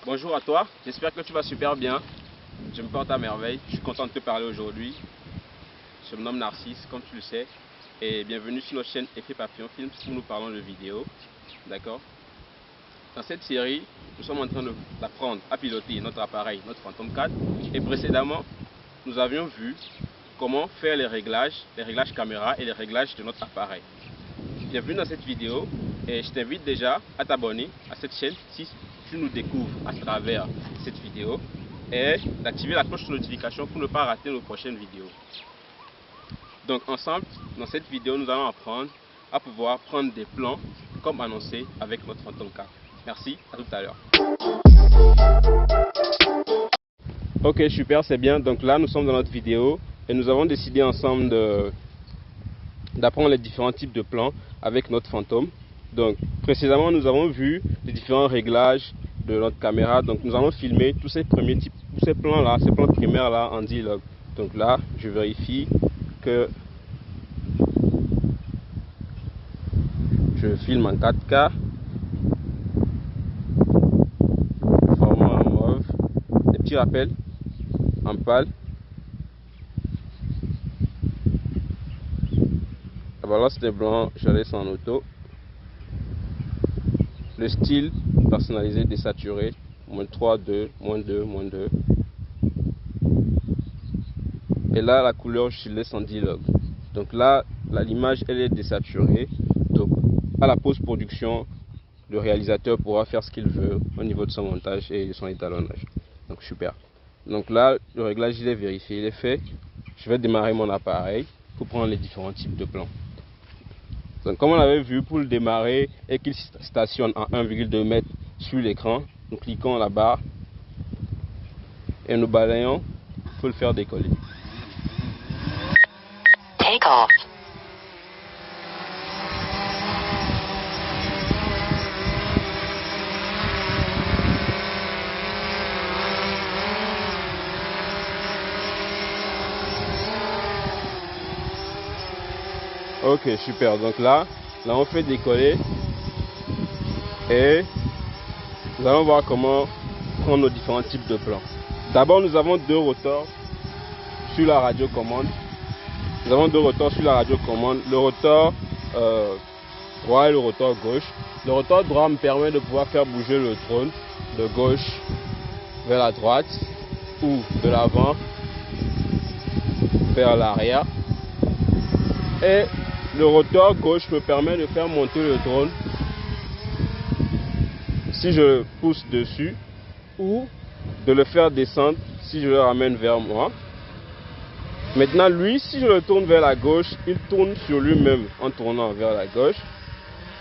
Bonjour à toi, j'espère que tu vas super bien. Je me porte à merveille, je suis content de te parler aujourd'hui. Je me nomme Narcisse, comme tu le sais, et bienvenue sur notre chaîne Effet Papillon Films où nous parlons de vidéos. D'accord? Dans cette série, nous sommes en train d'apprendre à piloter notre appareil, notre Phantom 4. Et précédemment, nous avions vu comment faire les réglages caméra et les réglages de notre appareil. Bienvenue dans cette vidéo et je t'invite déjà à t'abonner à cette chaîne si tu nous découvres à travers cette vidéo et d'activer la cloche de notification pour ne pas rater nos prochaines vidéos. Donc ensemble, dans cette vidéo, nous allons apprendre à pouvoir prendre des plans comme annoncé avec notre Phantom 4. Merci, à tout à l'heure. Ok, super, c'est bien. Donc là, nous sommes dans notre vidéo et nous avons décidé ensemble d'apprendre les différents types de plans avec notre Phantom. Donc précédemment, nous avons vu les différents réglages de notre caméra. Donc nous allons filmer tous ces premiers types, tous ces plans là, ces plans primaires là en D-Log. Donc là, je vérifie que je filme en 4K, format en mauve, des petits rappels en pâle. La balance des blancs, je laisse en auto. Le style personnalisé désaturé, -3, 2, -2, -2. Et là, la couleur, je laisse en D-Log. Donc là, l'image, elle est désaturée. Donc, à la post-production, le réalisateur pourra faire ce qu'il veut au niveau de son montage et de son étalonnage. Donc, super. Donc là, le réglage, il est vérifié, il est fait. Je vais démarrer mon appareil pour prendre les différents types de plans. Donc, comme on avait vu, pour le démarrer et qu'il stationne à 1,2 m sur l'écran, nous cliquons la barre et nous balayons pour le faire décoller. Take off. Ok, super. Donc là on fait décoller et nous allons voir comment prendre nos différents types de plans. D'abord, nous avons deux rotors sur la radiocommande. Le rotor droit et le rotor gauche. Le rotor droit me permet de pouvoir faire bouger le drone de gauche vers la droite ou de l'avant vers l'arrière. Et le rotor gauche me permet de faire monter le drone si je pousse dessus ou de le faire descendre si je le ramène vers moi. Maintenant, lui, si je le tourne vers la gauche, il tourne sur lui-même en tournant vers la gauche.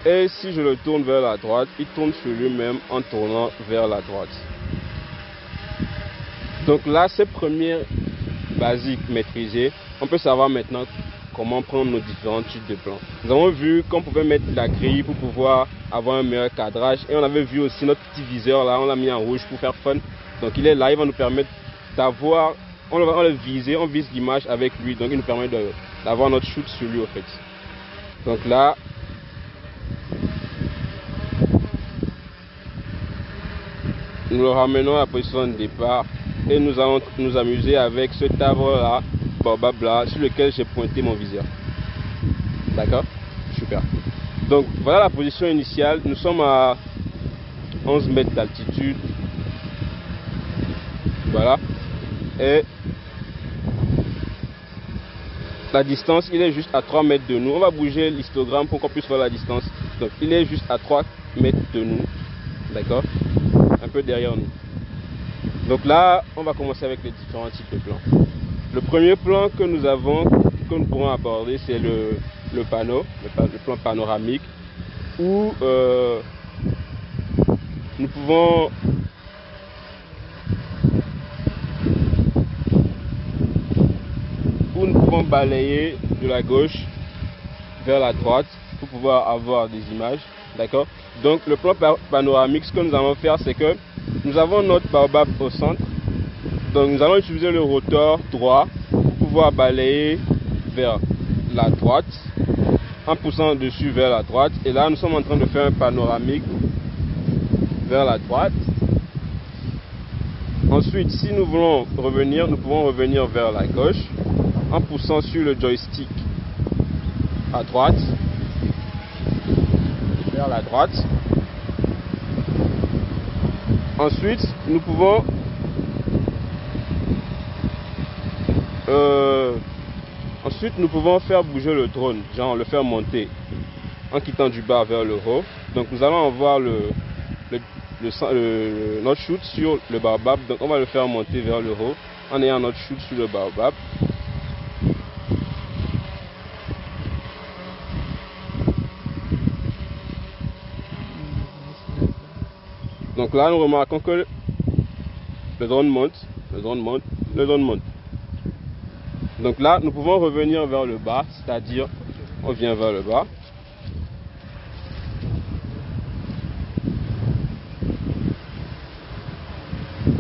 Et si je le tourne vers la droite, il tourne sur lui-même en tournant vers la droite. Donc là, ces premiers basiques maîtrisés, on peut savoir maintenant comment prendre nos différents types de plans. Nous avons vu qu'on pouvait mettre la grille pour pouvoir avoir un meilleur cadrage. Et on avait vu aussi notre petit viseur là, on l'a mis en rouge pour faire fun. Donc il est là, il va nous permettre d'avoir... On le vise, on vise l'image avec lui, donc il nous permet d'avoir notre shoot sur lui au fait. Donc là, nous le ramenons à la position de départ et nous allons nous amuser avec ce arbre là, baobab là, sur lequel j'ai pointé mon viseur. D'accord? Super. Donc voilà la position initiale, nous sommes à 11 mètres d'altitude. Voilà. Et la distance, il est juste à 3 mètres de nous. On va bouger l'histogramme pour qu'on puisse voir la distance. Donc il est juste à 3 mètres de nous. D'accord? Un peu derrière nous. Donc là, on va commencer avec les différents types de plans. Le premier plan que nous avons, que nous pourrons aborder, c'est le panneau, le plan panoramique, où nous pouvons balayer de la gauche vers la droite pour pouvoir avoir des images. D'accord? Donc le plan panoramique, ce que nous allons faire, c'est que nous avons notre baobab au centre. Donc nous allons utiliser le rotor droit pour pouvoir balayer vers la droite en poussant dessus vers la droite. Et là nous sommes en train de faire un panoramique vers la droite. Ensuite, si nous voulons revenir, nous pouvons revenir vers la gauche en poussant sur le joystick à droite, vers la droite. Ensuite, nous pouvons faire bouger le drone, genre le faire monter en quittant du bas vers le haut. Donc nous allons avoir notre chute sur le baobab. Donc on va le faire monter vers le haut en ayant notre chute sur le baobab. Donc là, nous remarquons que le drone monte, le drone monte, le drone monte. Donc là, nous pouvons revenir vers le bas, c'est-à-dire, on vient vers le bas.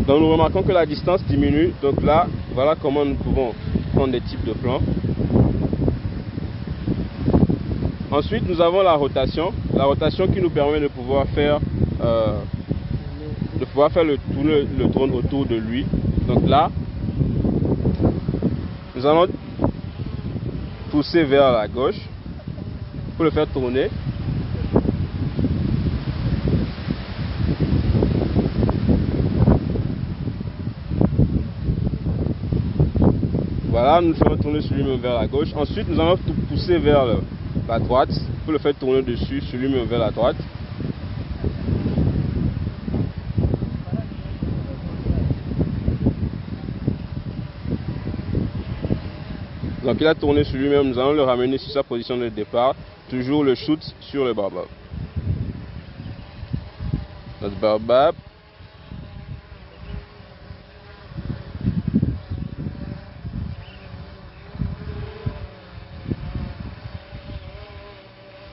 Donc nous remarquons que la distance diminue. Donc là, voilà comment nous pouvons prendre des types de plans. Ensuite, nous avons la rotation qui nous permet de pouvoir faire tourner le drone autour de lui. Donc là, nous allons pousser vers la gauche pour le faire tourner. Voilà, nous le faisons tourner sur lui-même vers la gauche. Ensuite, nous allons tout pousser vers la droite pour le faire tourner dessus, sur lui-même vers la droite. Donc il a tourné sur lui-même, nous allons le ramener sur sa position de départ, toujours le shoot sur le baobab. Notre baobab.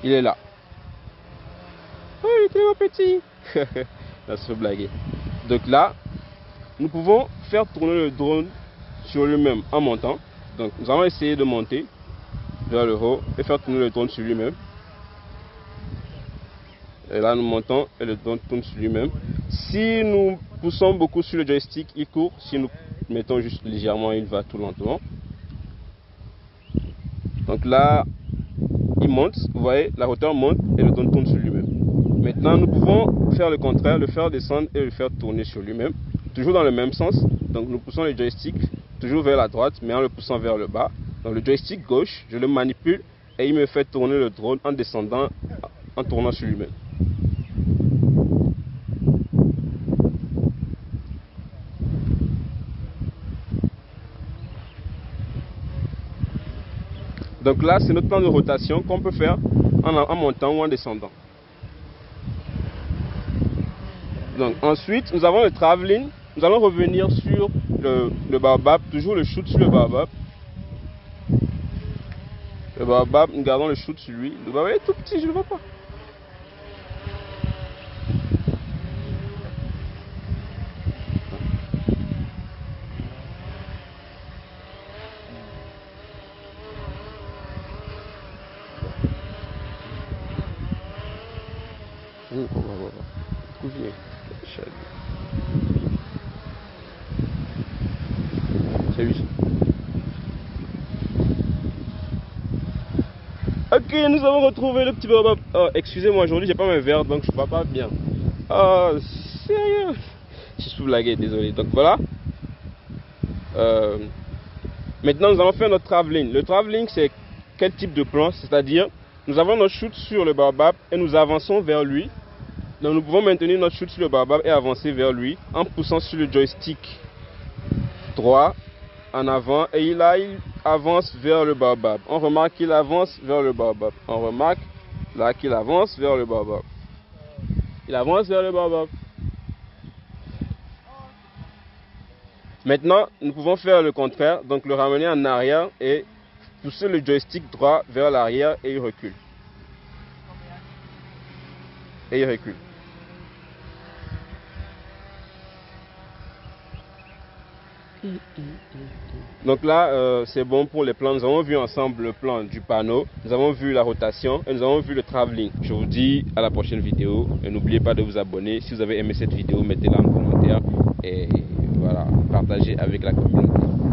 Il est là. Oh, il est tellement petit. Ça se fait blaguer. Donc là, nous pouvons faire tourner le drone sur lui-même en montant. Donc nous allons essayer de monter vers le haut et faire tourner le drone sur lui-même. Et là nous montons et le drone tourne sur lui-même. Si nous poussons beaucoup sur le joystick, il court. Si nous mettons juste légèrement, il va tout lentement. Donc là, il monte, vous voyez, la hauteur monte et le drone tourne sur lui-même. Maintenant nous pouvons faire le contraire, le faire descendre et le faire tourner sur lui-même. Toujours dans le même sens. Donc nous poussons le joystick toujours vers la droite, mais en le poussant vers le bas. Donc le joystick gauche, je le manipule et il me fait tourner le drone en descendant, en tournant sur lui-même. Donc là, c'est notre plan de rotation qu'on peut faire en montant ou en descendant. Donc ensuite, nous avons le travelling. Nous allons revenir sur le baobab, toujours le shoot sur le baobab. Le baobab, nous gardons le shoot sur lui. Le baobab est tout petit, je ne le vois pas. C'est lui. Ok, nous avons retrouvé le petit baobab. Oh, excusez-moi, aujourd'hui j'ai pas mes verres donc je vois pas bien. Oh, sérieux? Je suis blagué, désolé. Donc voilà. Maintenant nous allons faire notre travelling. Le travelling c'est quel type de plan? C'est-à-dire, nous avons notre chute sur le baobab et nous avançons vers lui. Donc nous pouvons maintenir notre chute sur le baobab et avancer vers lui en poussant sur le joystick droit en avant et il avance vers le baobab. On remarque qu'il avance vers le baobab. On remarque là qu'il avance vers le baobab. Il avance vers le baobab. Maintenant, nous pouvons faire le contraire, donc le ramener en arrière et pousser le joystick droit vers l'arrière et il recule. Et il recule. Donc là, c'est bon pour les plans. Nous avons vu ensemble le plan du panneau, nous avons vu la rotation et nous avons vu le travelling. Je vous dis à la prochaine vidéo et n'oubliez pas de vous abonner. Si vous avez aimé cette vidéo, mettez-la en commentaire et voilà. partager avec la communauté.